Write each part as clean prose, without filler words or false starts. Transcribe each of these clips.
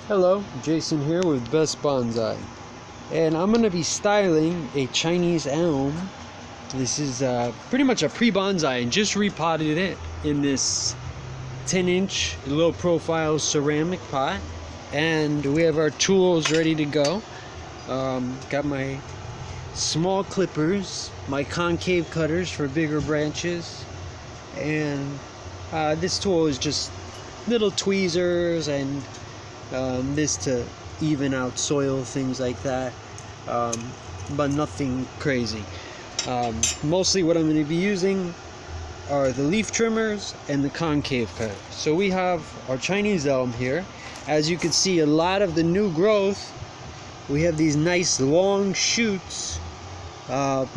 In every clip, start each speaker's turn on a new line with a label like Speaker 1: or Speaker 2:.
Speaker 1: Hello, Jason here with Best Bonsai, and I'm going to be styling a Chinese elm. This is pretty much a pre-bonsai, and just repotted it in this 10-inch low profile ceramic pot, and we have our tools ready to go. Got my small clippers, my concave cutters for bigger branches, and this tool is just little tweezers and this to even out soil, things like that, but nothing crazy. Mostly what I'm going to be using are the leaf trimmers and the concave cutter. So we have our Chinese elm here. As you can see, a lot of the new growth, we have these nice long shoots that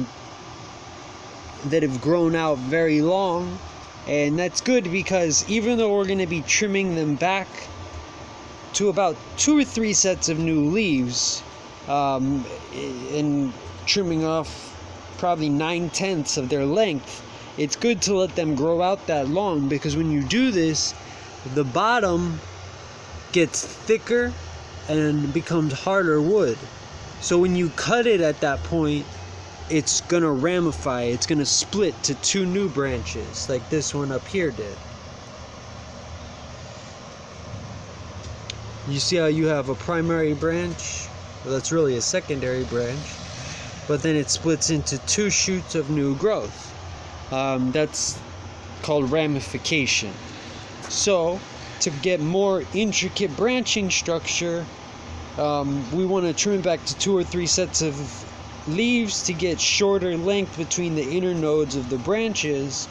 Speaker 1: have grown out very long, and that's good because even though we're going to be trimming them back to about 2 or 3 sets of new leaves, and trimming off probably 9/10 of their length, it's good to let them grow out that long, because when you do this, the bottom gets thicker and becomes harder wood. So when you cut it at that point, it's gonna ramify, it's gonna split to 2 new branches like this one up here did. You see how you have a primary branch? Well, that's really a secondary branch, but then it splits into 2 shoots of new growth. That's called ramification. So to get more intricate branching structure, we want to trim it back to 2 or 3 sets of leaves to get shorter length between the inner nodes of the branches,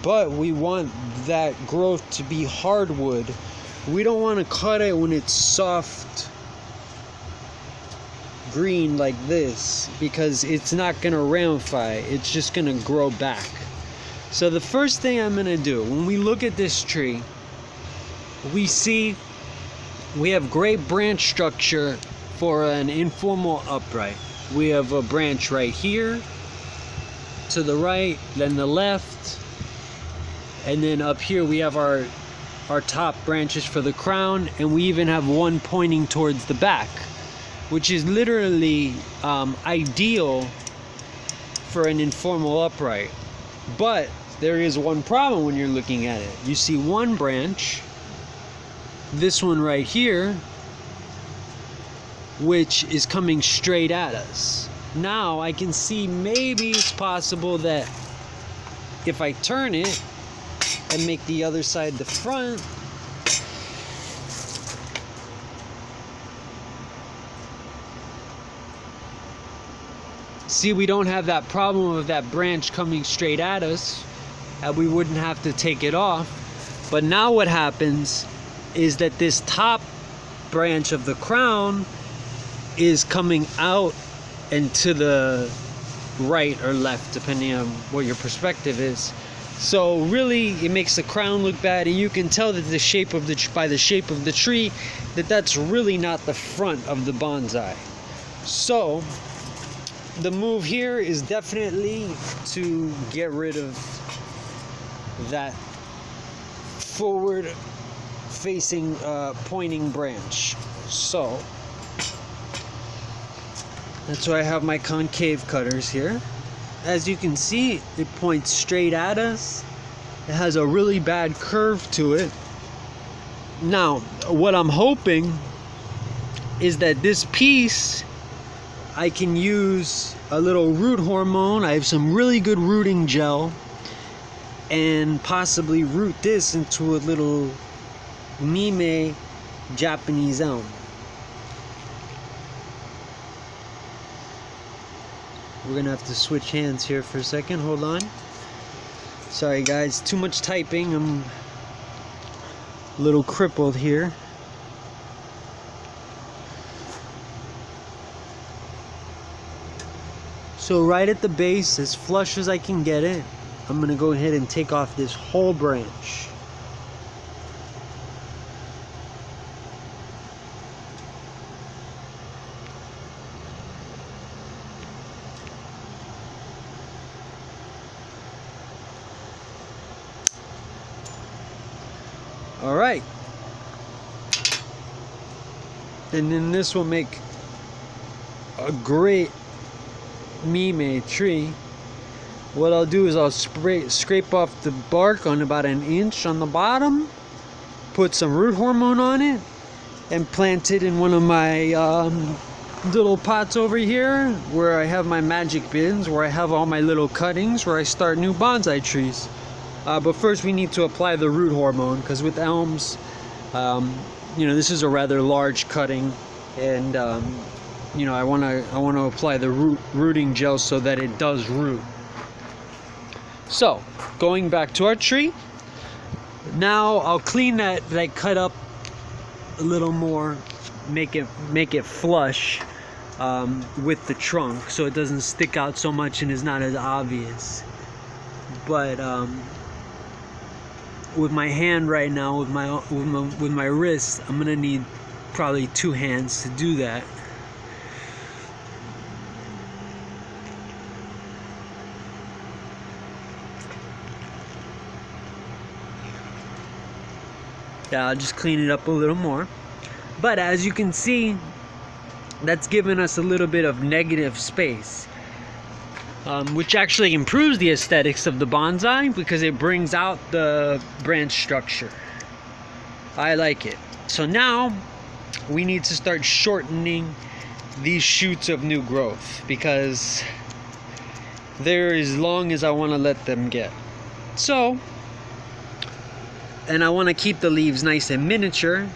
Speaker 1: but we want that growth to be hardwood. We don't want to cut it when it's soft green like this, because it's not going to ramify, it's just going to grow back. So the first thing I'm going to do, when we look at this tree, we see we have great branch structure for an informal upright. We have a branch right here, to the right, then the left, and then up here we have our top branches for the crown, and we even have one pointing towards the back, which is literally ideal for an informal upright. But there is one problem when you're looking at it. You see one branch, this one right here, which is coming straight at us. Now I can see maybe it's possible that if I turn it and make the other side the front, see, we don't have that problem of that branch coming straight at us, and we wouldn't have to take it off. But now what happens is that this top branch of the crown is coming out and to the right or left, depending on what your perspective is. So really it makes the crown look bad, and you can tell that by the shape of the tree that that's really not the front of the bonsai. So the move here is definitely to get rid of that forward facing pointing branch. So that's why I have my concave cutters here. As you can see, it points straight at us. It has a really bad curve to it. Now, what I'm hoping is that this piece, I can use a little root hormone. I have some really good rooting gel, and possibly root this into a little Mime Japanese elm. We're gonna have to switch hands here for a second. Hold on. Sorry guys, too much typing. I'm a little crippled here. So right at the base, as flush as I can get it, I'm gonna go ahead and take off this whole branch. All right. and then this will make a great mime tree. What I'll do is I'll scrape off the bark on about 1 inch on the bottom, put some root hormone on it, and plant it in one of my little pots over here where I have my magic bins, where I have all my little cuttings, where I start new bonsai trees. But first we need to apply the root hormone, because with elms, this is a rather large cutting, and I want to apply the rooting gel so that it does root. So going back to our tree, now I'll clean that cut up a little more, make it flush with the trunk so it doesn't stick out so much and is not as obvious. But with my hand right now, with my wrist, I'm gonna need probably 2 hands to do that. Yeah, I'll just clean it up a little more. But as you can see, that's given us a little bit of negative space, which actually improves the aesthetics of the bonsai because it brings out the branch structure. I like it. So now we need to start shortening these shoots of new growth, because they're as long as I want to let them get. So, and I want to keep the leaves nice and miniature,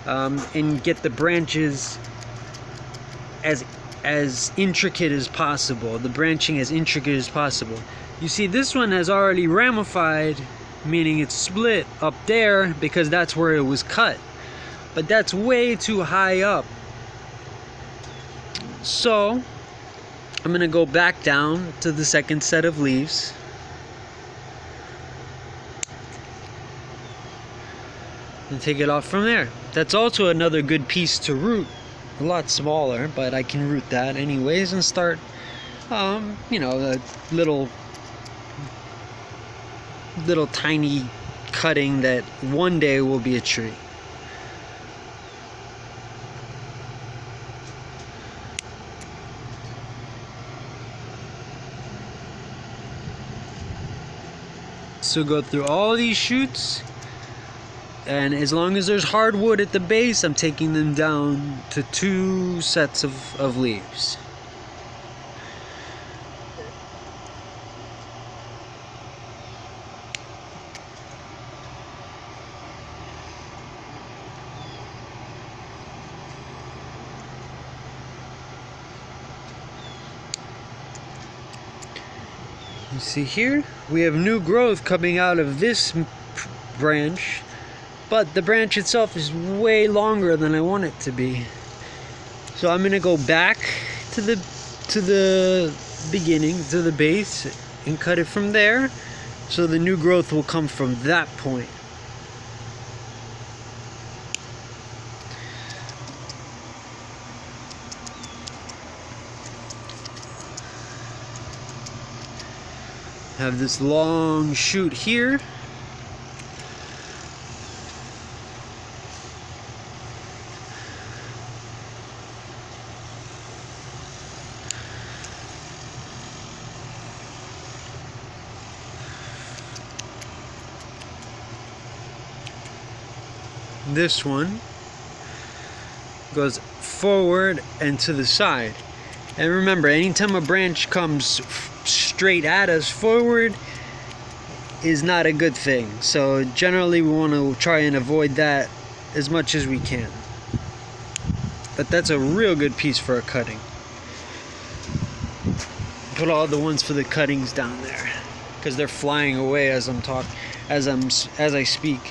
Speaker 1: and get the branches as intricate as possible, the branching as intricate as possible. You see, this one has already ramified, meaning it's split up there because that's where it was cut, but that's way too high up. So I'm gonna go back down to the second set of leaves, and take it off from there. That's also another good piece to root. A lot smaller, but I can root that anyways and start, a little tiny cutting that one day will be a tree. So go through all these shoots, and as long as there's hardwood at the base, I'm taking them down to 2 sets of leaves. You see here, we have new growth coming out of this branch, but the branch itself is way longer than I want it to be. So I'm gonna go back to the beginning, to the base, and cut it from there, so the new growth will come from that point. Have this long shoot here. This one goes forward and to the side. And remember, anytime a branch comes straight at us forward is not a good thing. So generally we want to try and avoid that as much as we can. But that's a real good piece for a cutting. Put all the ones for the cuttings down there, because they're flying away as I speak.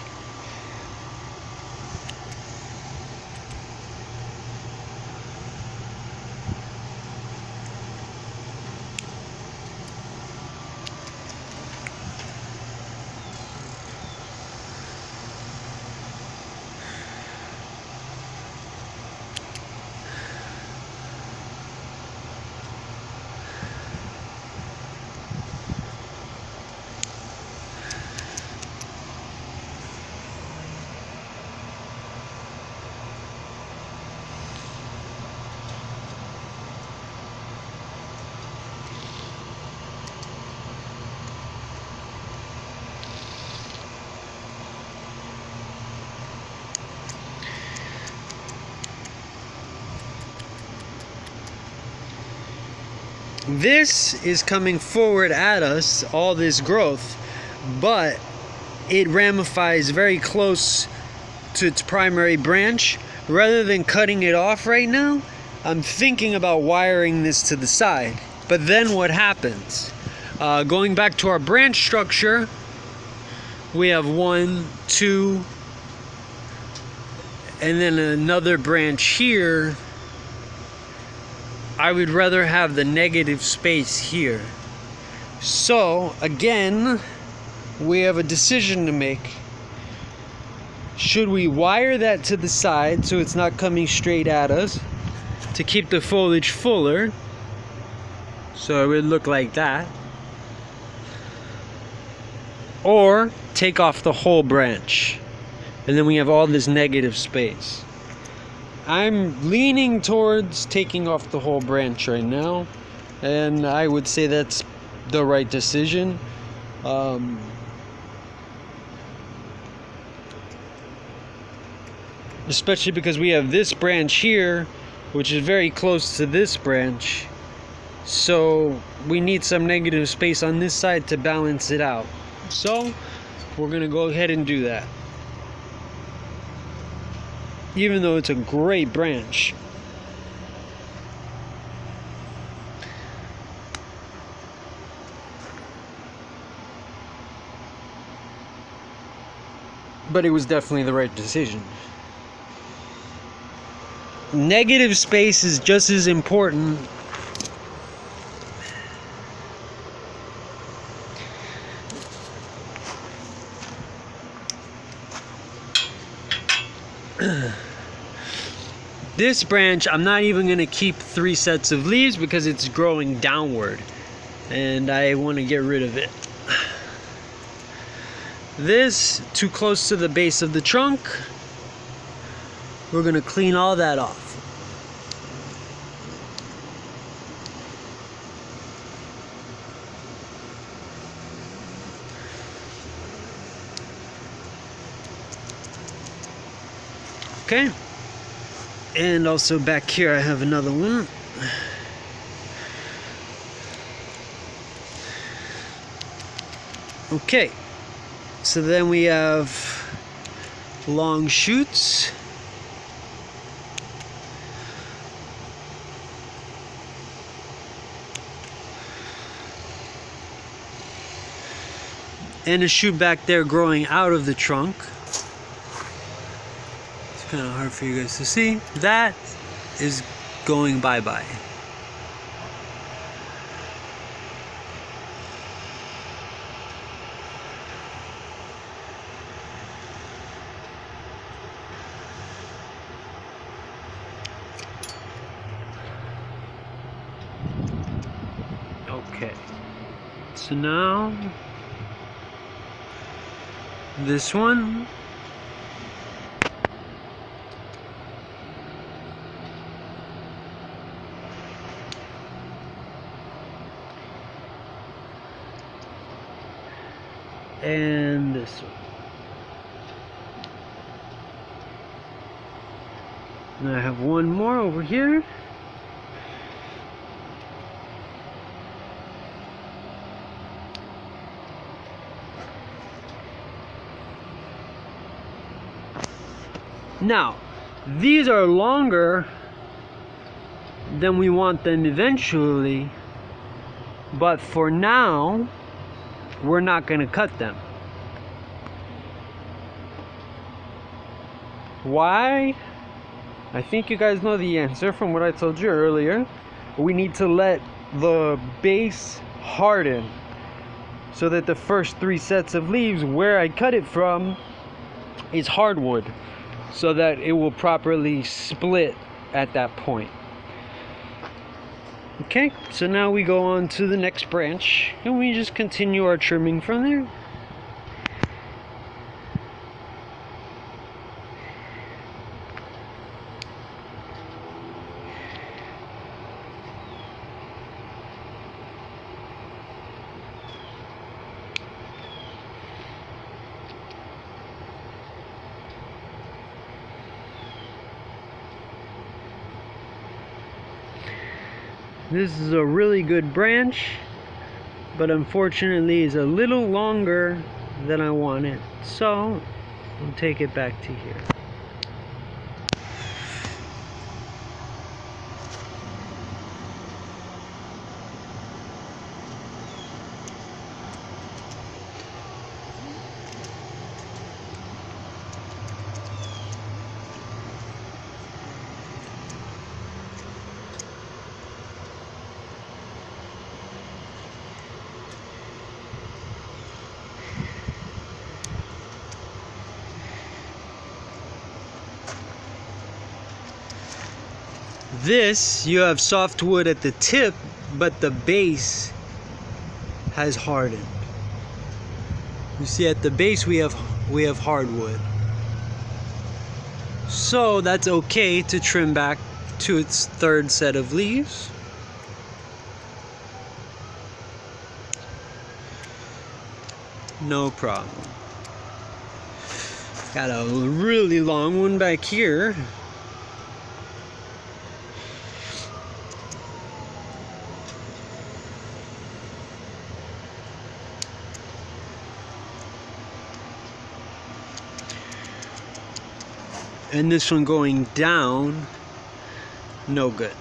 Speaker 1: This is coming forward at us, all this growth, but it ramifies very close to its primary branch. Rather than cutting it off right now, I'm thinking about wiring this to the side. But then what happens? Going back to our branch structure, we have 1, 2, and then another branch here. I would rather have the negative space here. So again, we have a decision to make. Should we wire that to the side so it's not coming straight at us to keep the foliage fuller? So it would look like that. Or take off the whole branch, and then we have all this negative space. I'm leaning towards taking off the whole branch right now, and I would say that's the right decision. Especially because we have this branch here, which is very close to this branch. So we need some negative space on this side to balance it out. So we're gonna go ahead and do that. Even though it's a great branch. But it was definitely the right decision. Negative space is just as important this branch. I'm not even going to keep 3 sets of leaves because it's growing downward and I want to get rid of it. This, too close to the base of the trunk, we're going to clean all that off. Okay. And also back here I have another one. Okay. So then we have long shoots. And a shoot back there growing out of the trunk. It's kind of hard for you guys to see. That is going bye-bye. Okay. So now this one. And this one. And I have one more over here. Now, these are longer than we want them eventually, but for now, we're not going to cut them. Why? I think you guys know the answer from what I told you earlier. We need to let the base harden so that the first 3 sets of leaves where I cut it from is hardwood, so that it will properly split at that point. Okay, so now we go on to the next branch and we just continue our trimming from there. This is a really good branch, but unfortunately is a little longer than I want it. So I'll take it back to here. This, you have softwood at the tip, but the base has hardened. You see, at the base we have hardwood. So that's okay to trim back to its third set of leaves. No problem. Got a really long one back here. And this one going down, no good.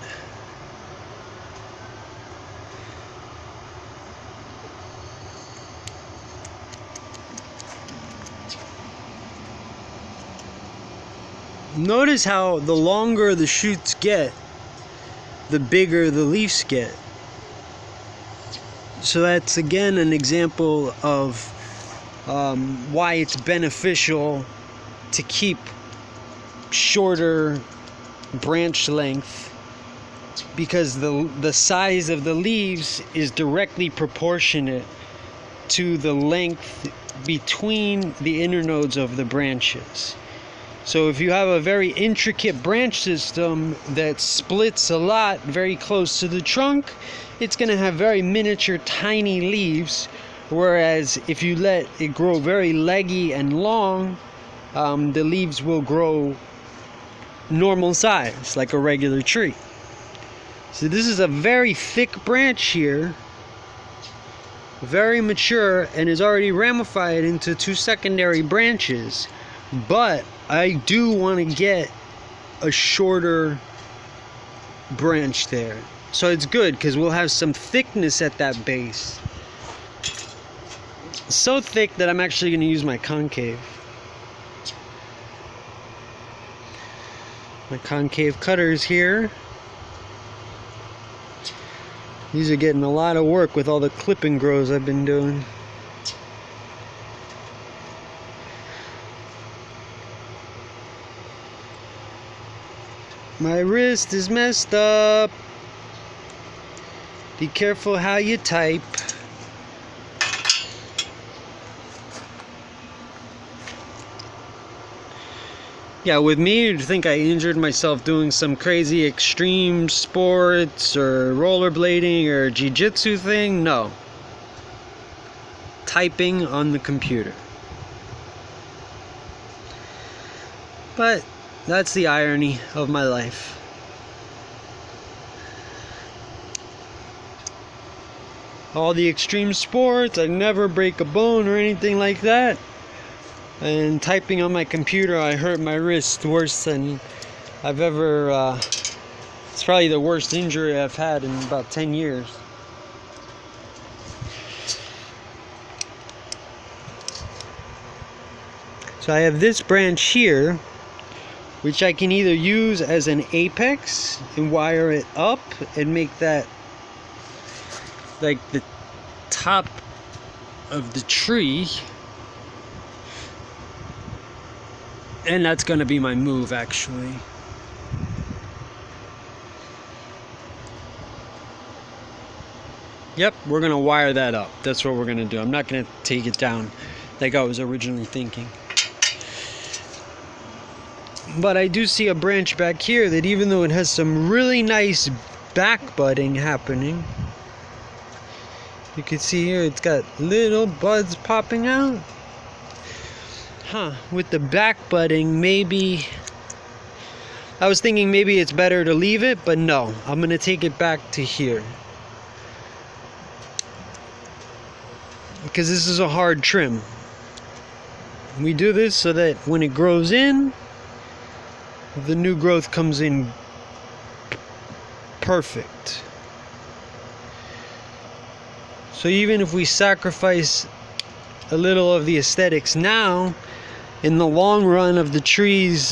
Speaker 1: Notice how the longer the shoots get, the bigger the leaves get. So that's again an example of why it's beneficial to keep shorter branch length, because the size of the leaves is directly proportionate to the length between the internodes of the branches. So if you have a very intricate branch system that splits a lot very close to the trunk, it's going to have very miniature tiny leaves, whereas if you let it grow very leggy and long, the leaves will grow normal size like a regular tree. So this is a very thick branch here, very mature, and is already ramified into two secondary branches, but I do want to get a shorter branch there. So it's good because we'll have some thickness at that base. So thick that I'm actually going to use my concave. My concave cutters here. These are getting a lot of work with all the clipping grows I've been doing. My wrist is messed up. Be careful how you type. Yeah, with me, you'd think I injured myself doing some crazy extreme sports or rollerblading or jiu-jitsu thing. No. Typing on the computer. But that's the irony of my life. All the extreme sports, I never break a bone or anything like that. And typing on my computer, I hurt my wrist worse than I've ever, it's probably the worst injury I've had in about 10 years. So I have this branch here, which I can either use as an apex and wire it up and make that like the top of the tree. And that's going to be my move, actually. Yep, we're going to wire that up. That's what we're going to do. I'm not going to take it down like I was originally thinking. But I do see a branch back here that, even though it has some really nice back budding happening, you can see here it's got little buds popping out. With the back budding, maybe I was thinking maybe it's better to leave it, but no, I'm gonna take it back to here. Because this is a hard trim. We do this so that when it grows in, the new growth comes in perfect. So even if we sacrifice a little of the aesthetics now, in the long run of the tree's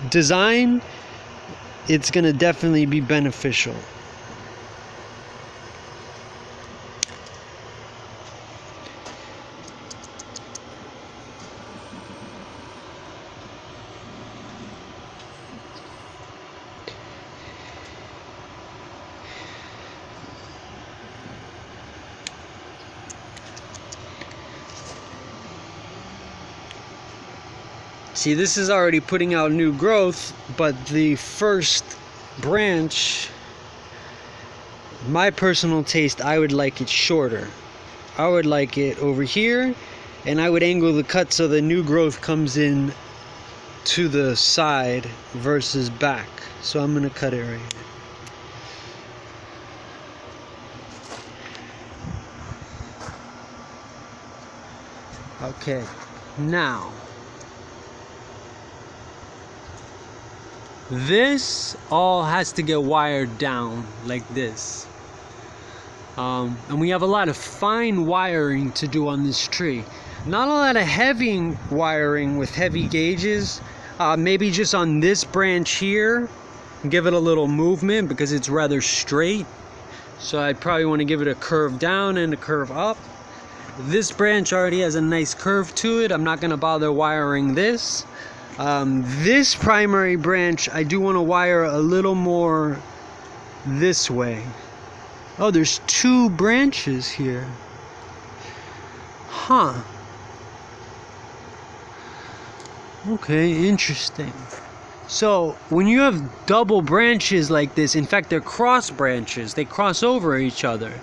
Speaker 1: design, it's going to definitely be beneficial. See, this is already putting out new growth, but the first branch, my personal taste, I would like it shorter. I would like it over here, and I would angle the cut so the new growth comes in to the side versus back. So I'm going to cut it right here. Okay, now this all has to get wired down like this. And we have a lot of fine wiring to do on this tree. Not a lot of heavy wiring with heavy gauges. Maybe just on this branch here, give it a little movement because it's rather straight. So I'd probably want to give it a curve down and a curve up. This branch already has a nice curve to it. I'm not going to bother wiring this. This primary branch, I do want to wire a little more this way. Oh, there's two branches here. Huh. Okay, interesting. So, when you have double branches like this, in fact, they're cross branches. They cross over each other.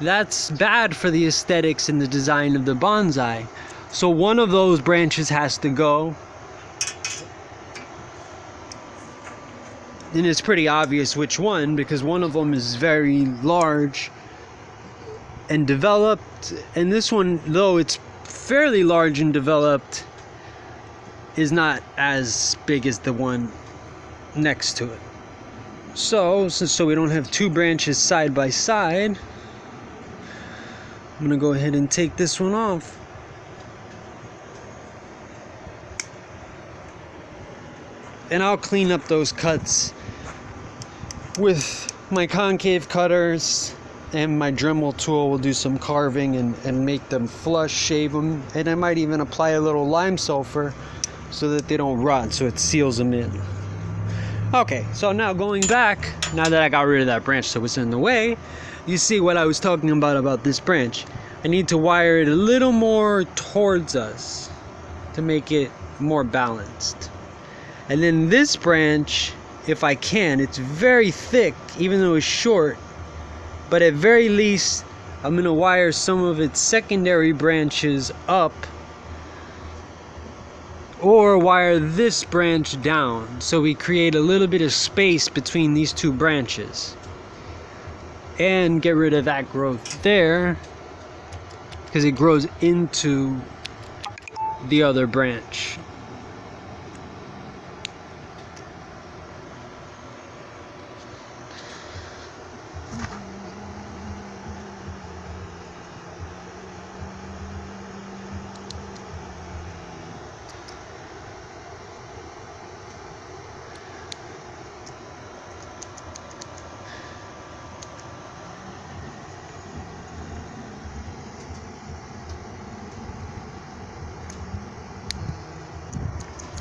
Speaker 1: That's bad for the aesthetics and the design of the bonsai. So, one of those branches has to go. And it's pretty obvious which one, because one of them is very large and developed, and this one, though it's fairly large and developed, is not as big as the one next to it. So we don't have two branches side by side, I'm gonna go ahead and take this one off. And I'll clean up those cuts with my concave cutters, and my Dremel tool will do some carving and make them flush, shave them, and I might even apply a little lime sulfur so that they don't rot, so it seals them in. Okay, so now going back, now that I got rid of that branch so it's in the way, you see what I was talking about this branch. I need to wire it a little more towards us to make it more balanced. And then this branch, if I can, it's very thick, even though it's short, but at very least, I'm going to wire some of its secondary branches up, or wire this branch down, so we create a little bit of space between these two branches. And get rid of that growth there, because it grows into the other branch.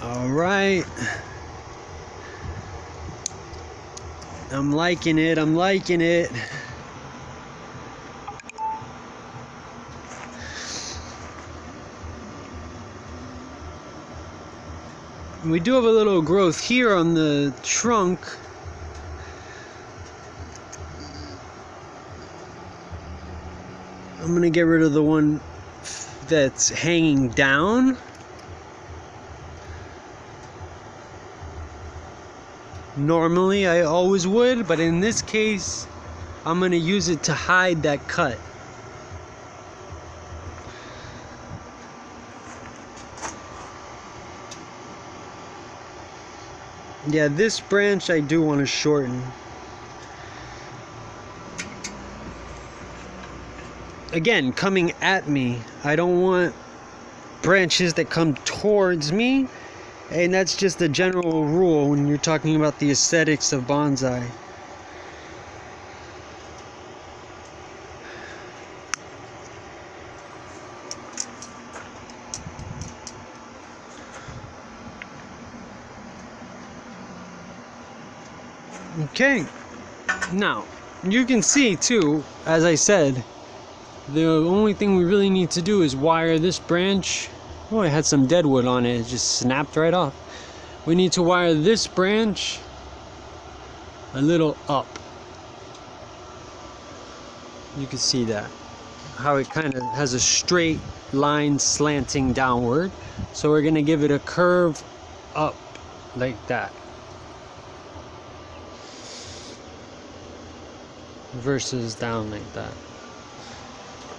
Speaker 1: All right, I'm liking it, I'm liking it. We do have a little growth here on the trunk. I'm gonna get rid of the one that's hanging down. Normally I always would, but in this case I'm going to use it to hide that cut. Yeah, this branch I do want to shorten. Again, coming at me. I don't want branches that come towards me, and that's just a general rule when you're talking about the aesthetics of bonsai. Okay, now you can see too, as I said, the only thing we really need to do is wire this branch. Oh, it had some dead wood on it, it just snapped right off. We need to wire this branch a little up. You can see that, how it kind of has a straight line slanting downward. So we're gonna give it a curve up like that, versus down like that.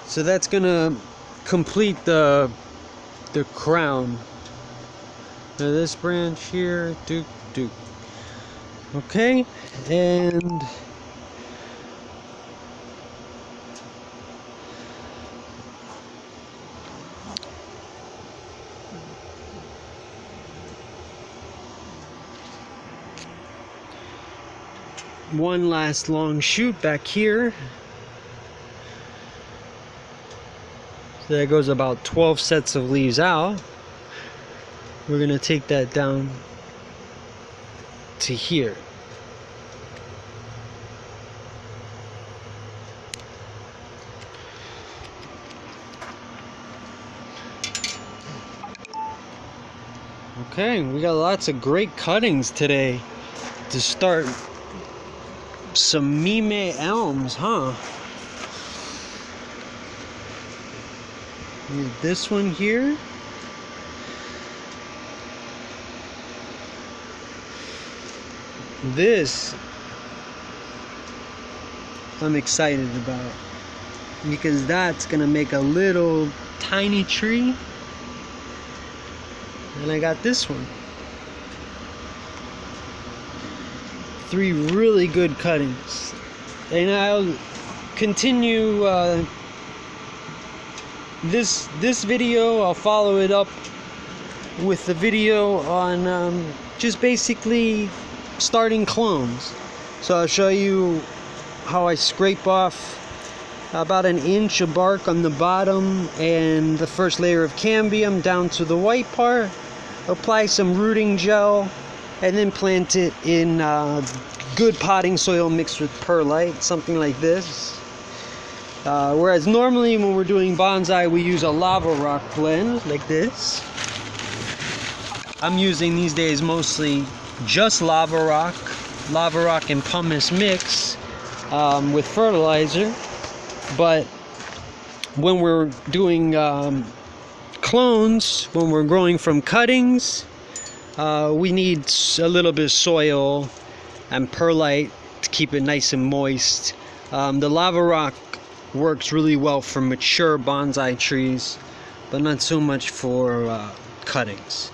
Speaker 1: So that's gonna complete the crown. Now this branch here, do. Okay, and one last long shoot back here. So that goes about 12 sets of leaves out. We're gonna take that down to here. Okay, we got lots of great cuttings today to start some mime elms, huh? This one here. This I'm excited about, because that's gonna make a little tiny tree. And I got this one. 3 really good cuttings. And I'll continue this video. I'll follow it up with the video on just basically starting clones. So I'll show you how I scrape off about 1 inch of bark on the bottom and the first layer of cambium down to the white part, apply some rooting gel, and then plant it in good potting soil mixed with perlite, something like this. Whereas normally when we're doing bonsai we use a lava rock blend like this. I'm using these days mostly just lava rock and pumice mix with fertilizer. But when we're doing clones, when we're growing from cuttings, we need a little bit of soil and perlite to keep it nice and moist. The lava rock works really well for mature bonsai trees, but not so much for cuttings.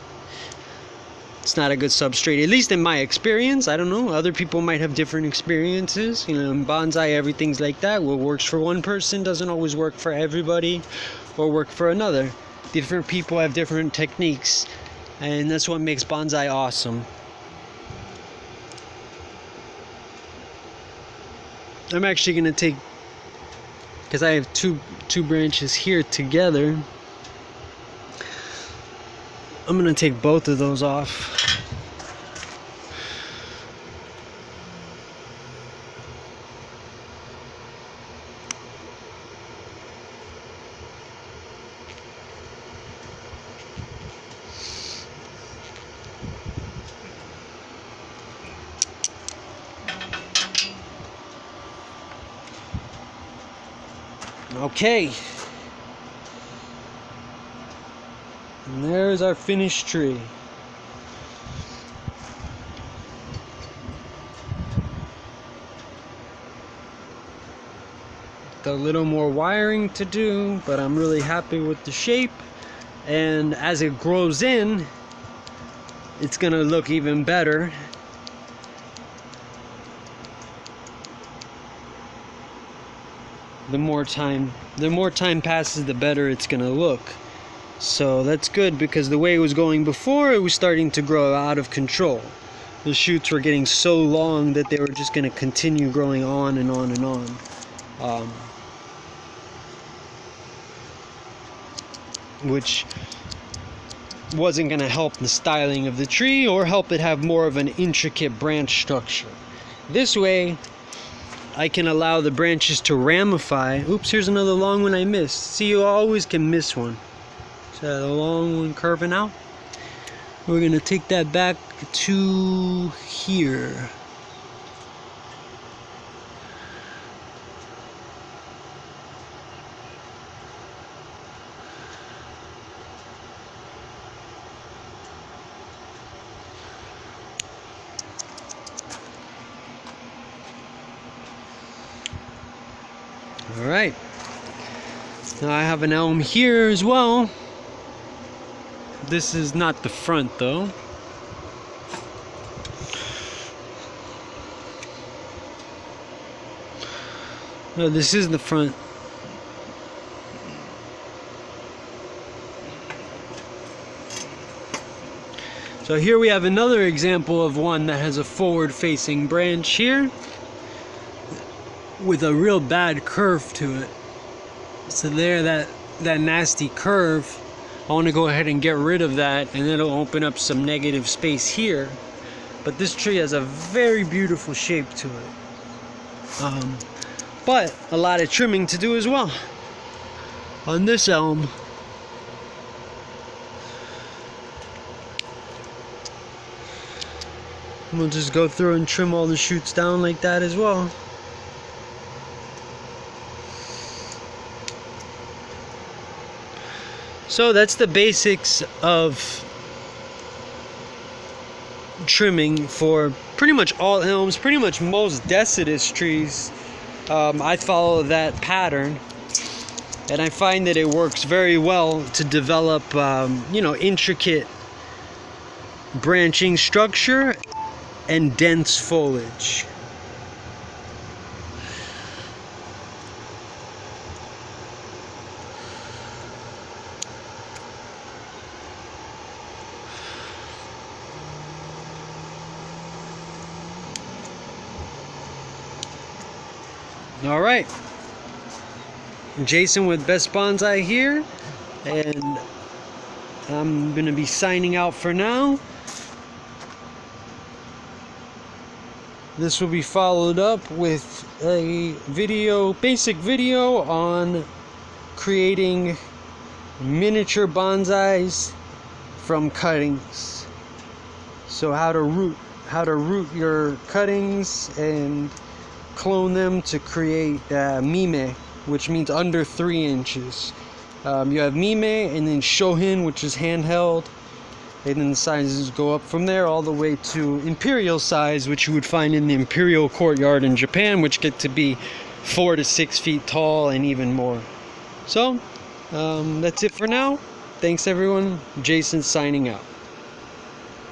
Speaker 1: It's not a good substrate, at least in my experience. I don't know, other people might have different experiences. You know, in bonsai everything's like that. What works for one person doesn't always work for everybody or work for another. Different people have different techniques, and that's what makes bonsai awesome. I'm actually going to take, because I have two branches here together, I'm going to take both of those off. Okay, and there's our finished tree. a little more wiring to do, but I'm really happy with the shape. And as it grows in, it's gonna look even better. The more time passes, the better it's gonna look. So that's good, because the way it was going before, it was starting to grow out of control. The shoots were getting so long that they were just going to continue growing on and on and on. Which wasn't going to help the styling of the tree or help it have more of an intricate branch structure. This way, I can allow the branches to ramify. Oops, here's another long one I missed. See, you always can miss one. So the long one curving out. We're gonna take that back to here. All right. Now I have an elm here as well. This is not the front though. No, this is the front. So here we have another example of one that has a forward-facing branch here with a real bad curve to it. So there, that nasty curve, I want to go ahead and get rid of that, and it'll open up some negative space here. But this tree has a very beautiful shape to it. But a lot of trimming to do as well on this elm. We'll just go through and trim all the shoots down like that as well. So that's the basics of trimming for pretty much all elms, pretty much most deciduous trees. I follow that pattern, and I find that it works very well to develop, intricate branching structure and dense foliage. All right, Jason with Best Bonsai here, and I'm gonna be signing out for now. This will be followed up with a basic video on creating miniature bonsais from cuttings. So how to root your cuttings and clone them to create mime, which means under 3 inches. You have mime, and then shohin, which is handheld, and then the sizes go up from there all the way to imperial size, which you would find in the imperial courtyard in Japan, which get to be 4 to 6 feet tall and even more. So that's it for now. Thanks everyone. Jason signing out.